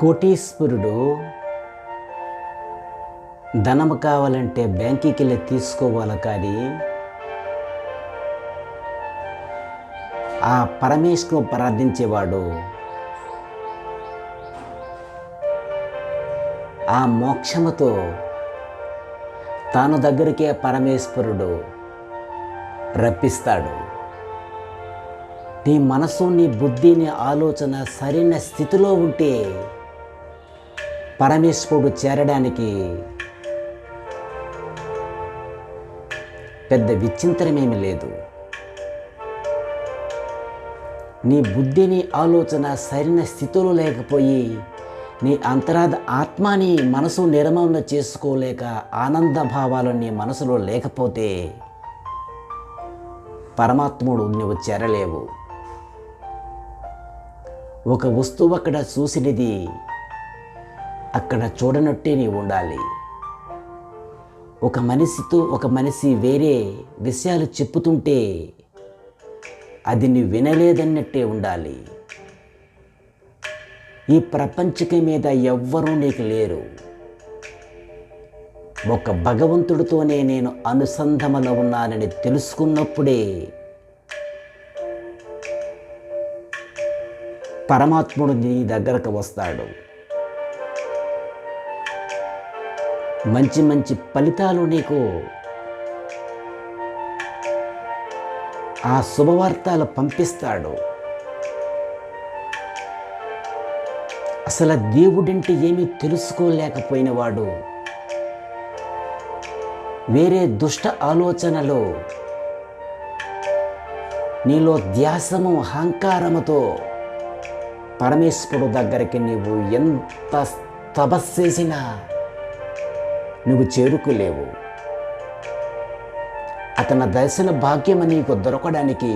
కోటీశ్వరుడు ధనము కావాలంటే బ్యాంకుకి వెళ్ళి తీసుకోవాలి, కానీ ఆ పరమేశ్వరుని ప్రార్థించేవాడు ఆ మోక్షముతో తాను దగ్గరికే పరమేశ్వరుడు రప్పిస్తాడు. నీ మనసు, నీ బుద్ధి, నీ ఆలోచన సరైన స్థితిలో ఉంటే పరమేశ్వరుడు చేరడానికి పెద్ద విచింతనమేమి లేదు. నీ బుద్ధి, నీ ఆలోచన సరైన స్థితిలో లేకపోయి నీ అంతరార్థ ఆత్మని మనసు నిర్మూలన చేసుకోలేక ఆనంద భావాలు నీ మనసులో లేకపోతే పరమాత్ముడు నువ్వు చేరలేవు. ఒక వస్తువు అక్కడ చూసినది అక్కడ చూడనట్టే నీవు ఉండాలి. ఒక మనిషి వేరే విషయాలు చెప్పుతుంటే అది నీవు వినలేదన్నట్టే ఉండాలి. ఈ ప్రపంచకం మీద ఎవ్వరూ నీకు లేరు. ఒక భగవంతుడితోనే నేను అనుసంధానంలో ఉన్నానని తెలుసుకున్నప్పుడే పరమాత్ముడు నీ దగ్గరకు వస్తాడు. మంచి మంచి ఫలితాలు నీకు ఆ శుభవార్తలు పంపిస్తాడు. అసలు దేవుడంటే ఏమీ తెలుసుకోలేకపోయిన వాడు వేరే దుష్ట ఆలోచనలు నీలో ధ్యాసము అహంకారముతో పరమేశ్వరుడు దగ్గరికి నీవు ఎంత తపస్సు చేసినా నువ్వు చేరుకోలేవు. అతని దర్శన భాగ్యం నీకు దొరకడానికి